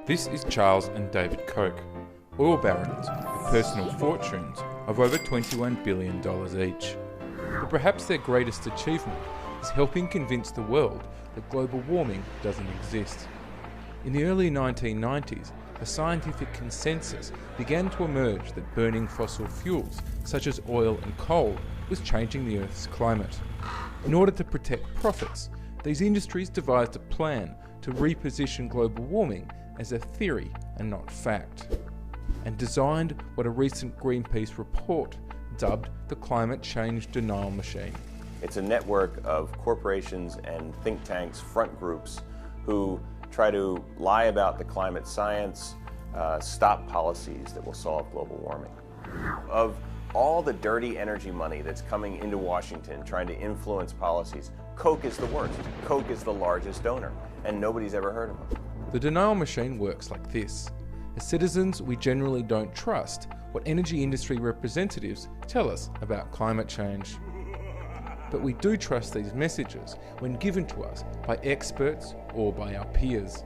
This is Charles and David Koch, oil barons with personal fortunes of over $21 billion each. But perhaps their greatest achievement is helping convince the world that global warming doesn't exist. In the early 1990s, a scientific consensus began to emerge that burning fossil fuels, such as oil and coal, was changing the Earth's climate. In order to protect profits, these industries devised a plan to reposition global warming as a theory and not fact, and designed what a recent Greenpeace report dubbed the climate change denial machine. It's a network of corporations and think tanks, front groups, who try to lie about the climate science, stop policies that will solve global warming. Of all the dirty energy money that's coming into Washington trying to influence policies, Koch is the worst. Koch is the largest donor, and nobody's ever heard of him. The denial machine works like this. As citizens, we generally don't trust what energy industry representatives tell us about climate change. But we do trust these messages when given to us by experts or by our peers.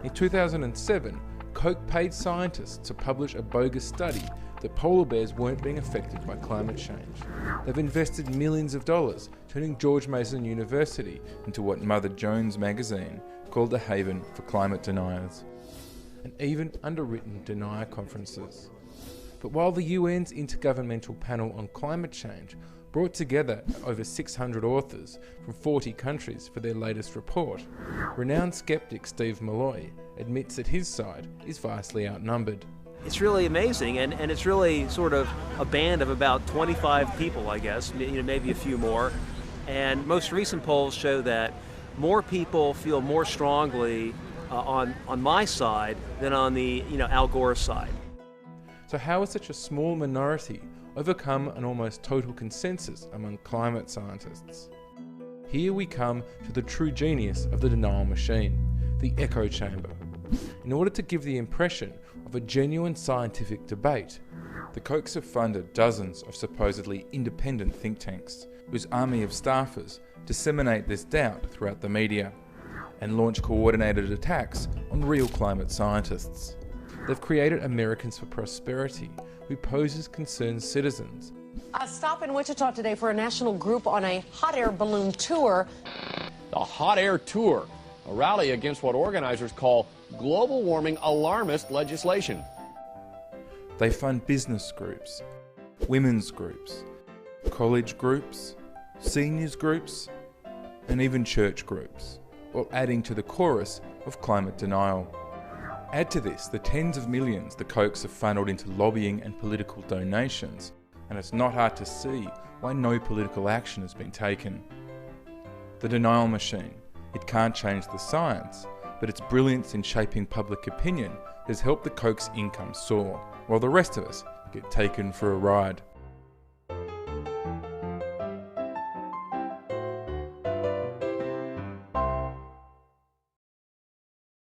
In 2007, Koch paid scientists to publish a bogus study that polar bears weren't being affected by climate change. They've invested millions of dollars turning George Mason University into what Mother Jones magazine called a haven for climate deniers, and even underwritten denier conferences. But while the UN's Intergovernmental Panel on Climate Change brought together over 600 authors from 40 countries for their latest report, renowned skeptic Steve Malloy admits that his side is vastly outnumbered. It's really amazing, and it's really sort of a band of about 25 people, I guess, maybe a few more. And most recent polls show that more people feel more strongly on my side than on the Al Gore's side. So how has such a small minority overcome an almost total consensus among climate scientists? Here we come to the true genius of the denial machine, the echo chamber. In order to give the impression of a genuine scientific debate, the Kochs have funded dozens of supposedly independent think tanks, whose army of staffers disseminate this doubt throughout the media and launch coordinated attacks on real climate scientists. They've created Americans for Prosperity, who poses concerned citizens. A stop in Wichita today for a national group on a hot air balloon tour. The Hot Air Tour, a rally against what organizers call global warming alarmist legislation. They fund business groups, women's groups, college groups, seniors groups, and even church groups, all adding to the chorus of climate denial. Add to this the tens of millions the Kochs have funneled into lobbying and political donations, and it's not hard to see why no political action has been taken. The denial machine, it can't change the science, but its brilliance in shaping public opinion has helped the Kochs' income soar, while the rest of us get taken for a ride.